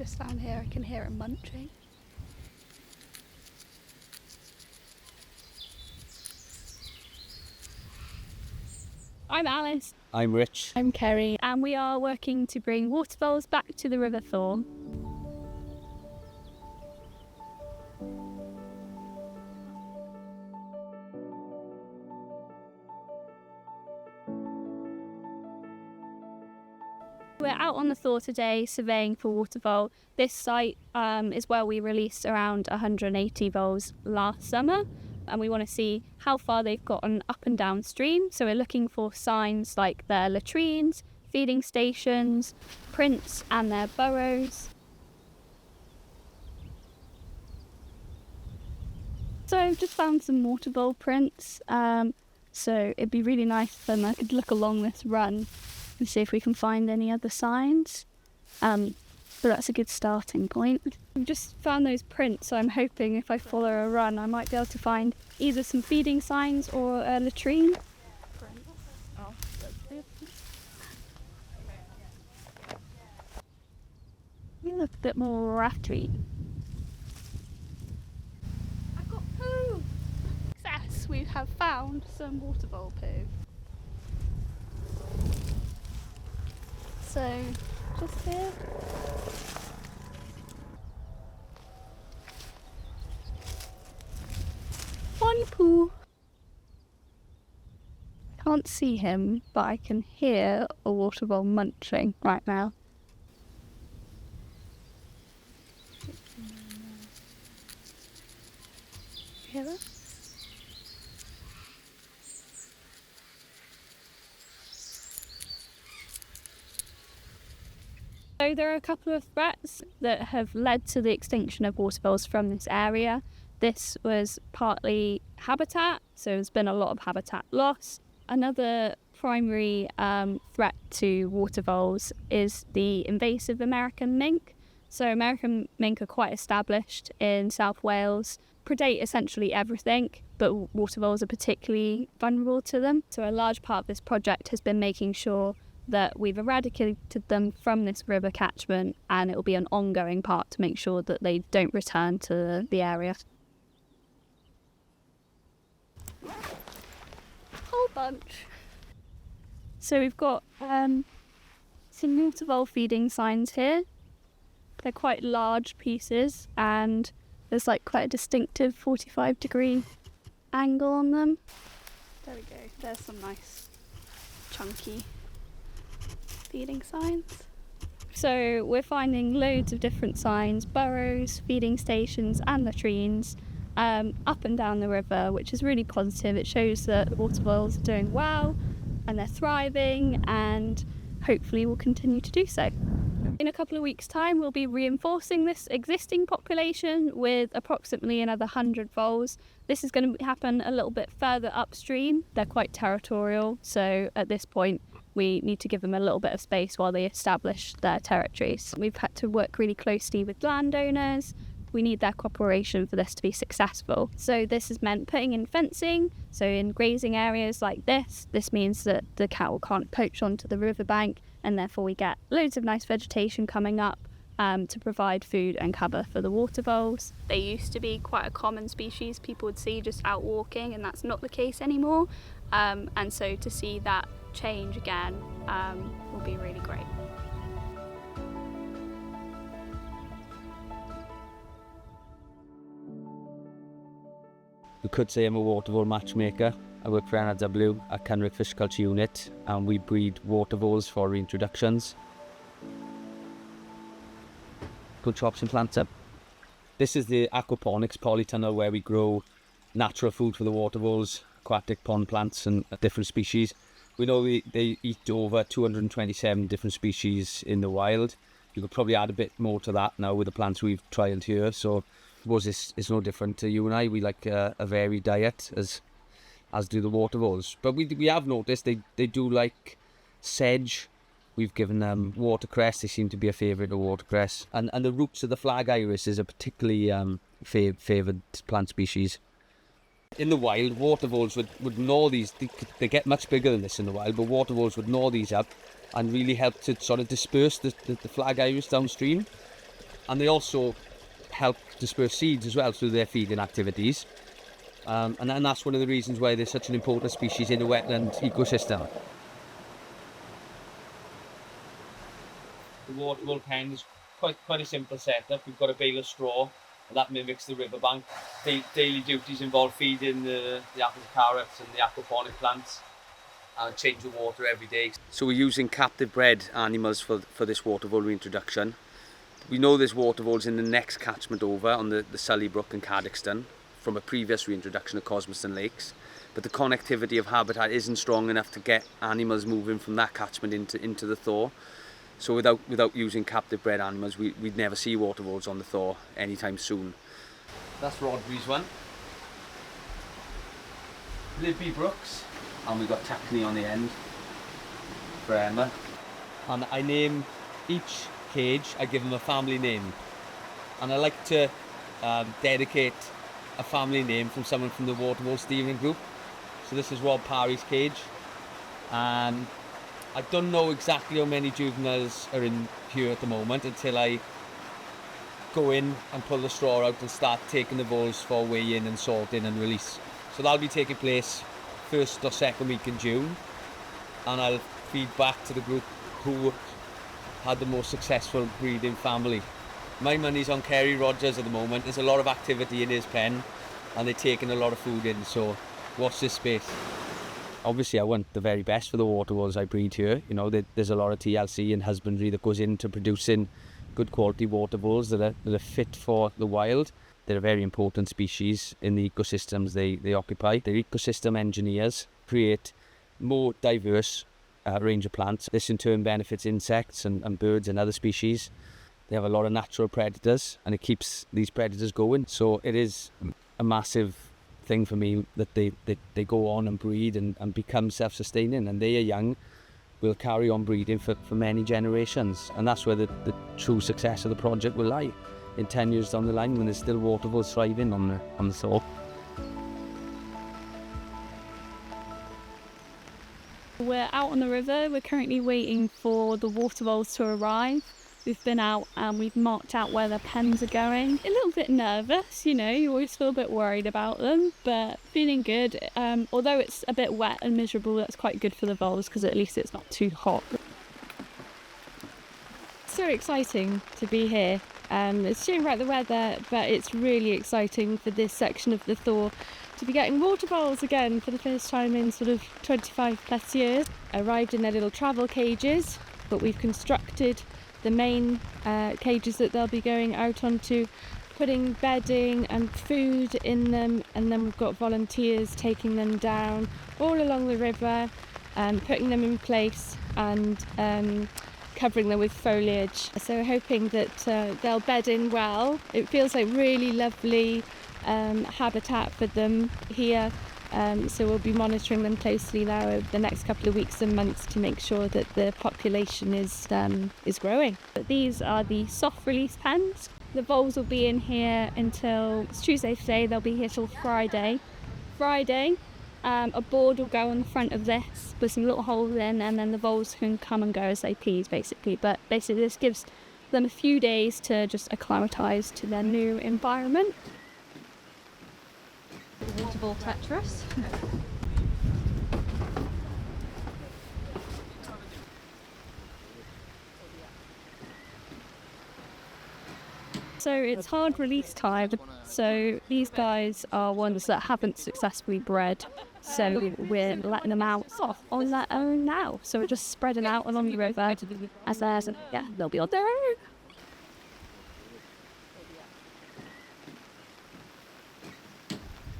Just down here I can hear him munching. I'm Alice. I'm Rich. I'm Kerry. And we are working to bring water voles back to the River Thaw. We're out on the Thaw today surveying for water vole. This site is where we released around 180 voles last summer, and we want to see how far they've gotten up and downstream. So we're looking for signs like their latrines, feeding stations, prints and their burrows. So I've just found some water vole prints, so it'd be really nice if I could look along this run and see if we can find any other signs. So that's a good starting point. I've just found those prints, so I'm hoping if I follow a run I might be able to find either some feeding signs or a latrine. You look a bit more ratty. I've got poo! Success! We have found some water vole poo. So, just here. One poo. Can't see him, but I can hear a water vole munching right now. Hear that? So there are a couple of threats that have led to the extinction of water voles from this area. This was partly habitat, so there's been a lot of habitat loss. Another primary threat to water voles is the invasive American mink. So American mink are quite established in South Wales, predate essentially everything, but water voles are particularly vulnerable to them. So a large part of this project has been making sure that we've eradicated them from this river catchment, and it will be an ongoing part to make sure that they don't return to the area. Whole bunch. So we've got some water vole feeding signs here. They're quite large pieces, and there's like quite a distinctive 45-degree angle on them. There we go. There's some nice chunky feeding signs. So we're finding loads of different signs, burrows, feeding stations and latrines up and down the river, which is really positive. It shows that water voles are doing well and they're thriving, and hopefully will continue to do so. In a couple of weeks' time we'll be reinforcing this existing population with approximately another 100 voles. This is going to happen a little bit further upstream. They're quite territorial, so at this point we need to give them a little bit of space while they establish their territories. We've had to work really closely with landowners. We need their cooperation for this to be successful. So this has meant putting in fencing. So in grazing areas like this means that the cattle can't poach onto the riverbank, and therefore we get loads of nice vegetation coming up to provide food and cover for the water voles. They used to be quite a common species people would see just out walking, and that's not the case anymore. And so to see that change again will be really great. You could say I'm a water vole matchmaker. I work for NRW at Cymru Fish Culture Unit, and we breed water voles for reintroductions. Good chops and plants up. This is the aquaponics polytunnel where we grow natural food for the water voles, aquatic pond plants and different species. We know they eat over 227 different species in the wild. You could probably add a bit more to that now with the plants we've trialled here. So I suppose it's no different to you and I. We like a varied diet, as do the water voles. But we have noticed they do like sedge. We've given them watercress. They seem to be a favourite of watercress. And the roots of the flag iris is a particularly favoured plant species. In the wild, water voles would gnaw these. They get much bigger than this in the wild, but water voles would gnaw these up and really help to sort of disperse the flag iris downstream. and they also help disperse seeds as well through their feeding activities. And that's one of the reasons why they're such an important species in the wetland ecosystem. The water vole pen is quite a simple setup. We've got a bale of straw, and that mimics the riverbank. Daily duties involve feeding the apple carrots and the aquaponic plants, and change the water every day. So we're using captive bred animals for this water vole reintroduction. We know there's water voles in the next catchment over on the Sully Brook and Cadoxton from a previous reintroduction of Cosmoston Lakes, but the connectivity of habitat isn't strong enough to get animals moving from that catchment into the Thaw. So without using captive bred animals, we'd never see water voles on the Thaw anytime soon. That's Rodbury's one. Libby Brooks, and we've got Tackney on the end for Emma. And I name each cage, I give them a family name, and I like to dedicate a family name from someone from the Water Vole steering group. So this is Rob Parry's cage, and I don't know exactly how many juveniles are in here at the moment until I go in and pull the straw out and start taking the voles for weigh-in and sorting and release. So that'll be taking place first or second week in June, and I'll feed back to the group who had the most successful breeding family. My money's on Kerry Rogers at the moment. There's a lot of activity in his pen and they're taking a lot of food in, so watch this space. Obviously I want the very best for the water voles I breed here. You know, there's a lot of TLC and husbandry that goes into producing good quality water voles that are fit for the wild. They're a very important species in the ecosystems they occupy. They're ecosystem engineers, create more diverse range of plants. This in turn benefits insects and birds and other species. They have a lot of natural predators and it keeps these predators going. So it is a massive thing for me that they go on and breed and become self-sustaining, and they are young, will carry on breeding for many generations, and that's where the true success of the project will lie, in 10 years down the line when there's still water voles thriving on the Thaw. We're out on the river. We're currently waiting for the water voles to arrive. We've been out and we've marked out where their pens are going. A little bit nervous, you know, you always feel a bit worried about them, but feeling good. Although it's a bit wet and miserable, that's quite good for the voles because at least it's not too hot. So exciting to be here. It's shame about the weather, but it's really exciting for this section of the Thaw to be getting water voles again for the first time in sort of 25 plus years. Arrived in their little travel cages, but we've constructed the main cages that they'll be going out onto, putting bedding and food in them, and then we've got volunteers taking them down all along the river and putting them in place and covering them with foliage. So hoping that they'll bed in well. It feels like really lovely habitat for them here. So we'll be monitoring them closely now over the next couple of weeks and months to make sure that the population is growing. But these are the soft release pens. The voles will be in here until it's Tuesday today. They'll be here till Friday. A board will go on the front of this with some little holes in, and then the voles can come and go as they please, basically. But basically this gives them a few days to just acclimatise to their new environment. Water vole Tetris. So it's hard release time. So these guys are ones that haven't successfully bred. So we're letting them out on their own now. So we're just spreading out along the river as they'll be on their own.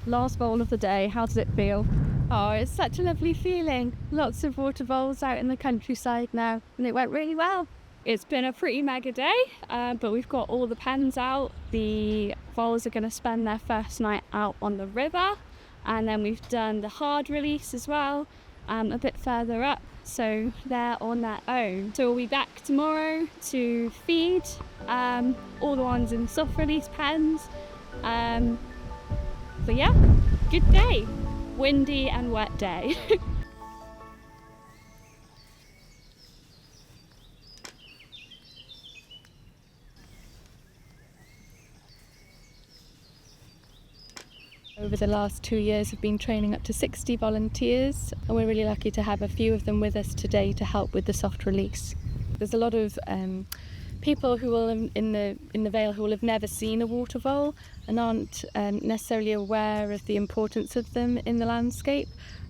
Last vole of the day, how does it feel? Oh, it's such a lovely feeling. Lots of water voles out in the countryside now, and it went really well. It's been a pretty mega day, but we've got all the pens out. The voles are going to spend their first night out on the river, and then we've done the hard release as well, a bit further up, so they're on their own. So we'll be back tomorrow to feed all the ones in soft release pens. But yeah, good day. Windy and wet day. Over the last 2 years, we've been training up to 60 volunteers, and we're really lucky to have a few of them with us today to help with the soft release. There's a lot of people who will in the Vale who will have never seen a water vole and aren't necessarily aware of the importance of them in the landscape.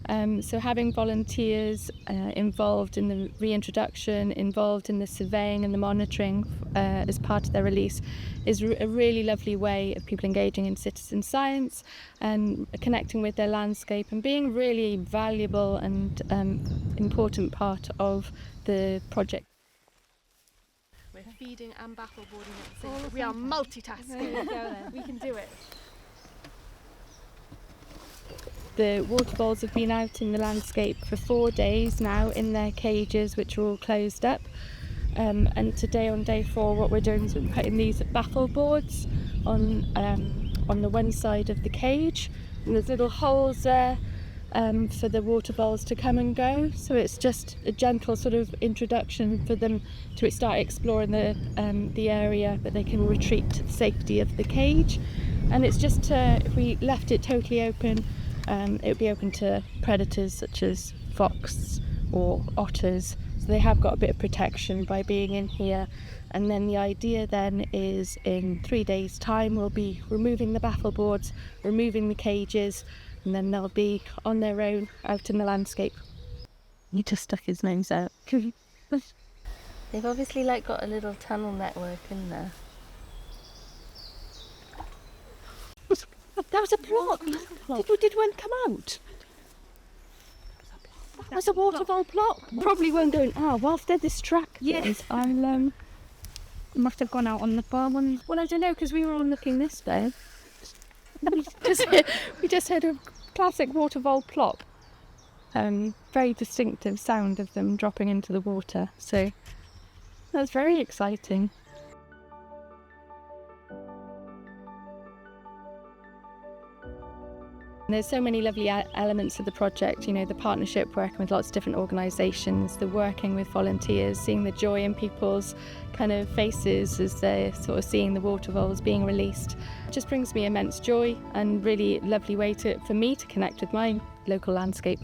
So having volunteers involved in the reintroduction, involved in the surveying and the monitoring as part of their release is a really lovely way of people engaging in citizen science and connecting with their landscape and being really valuable and important part of the project. We're feeding and baffle boarding at the same time. We are multitasking. We can do it. The water voles have been out in the landscape for 4 days now in their cages, which are all closed up. And today, on day 4, what we're doing is we're putting these baffle boards on the one side of the cage. And there's little holes there for the water voles to come and go. So it's just a gentle sort of introduction for them to start exploring the area, but they can retreat to the safety of the cage. And it's just if we left it totally open, it would be open to predators such as fox or otters. So they have got a bit of protection by being in here. And then the idea then is in 3 days' time we'll be removing the baffle boards, removing the cages, and then they'll be on their own out in the landscape. He just stuck his nose out. They've obviously got a little tunnel network in there. That was a plot. Did one come out? That was a water vole plot. Probably won't go. Whilst they're distracted, yes. I'll must have gone out on the far one. Well, I don't know because we were all looking this way. we just heard a classic water vole plop. Very distinctive sound of them dropping into the water. So that's very exciting. There's so many lovely elements of the project, you know, the partnership, working with lots of different organisations, the working with volunteers, seeing the joy in people's kind of faces as they're sort of seeing the water voles being released. It just brings me immense joy and really lovely way for me to connect with my local landscape.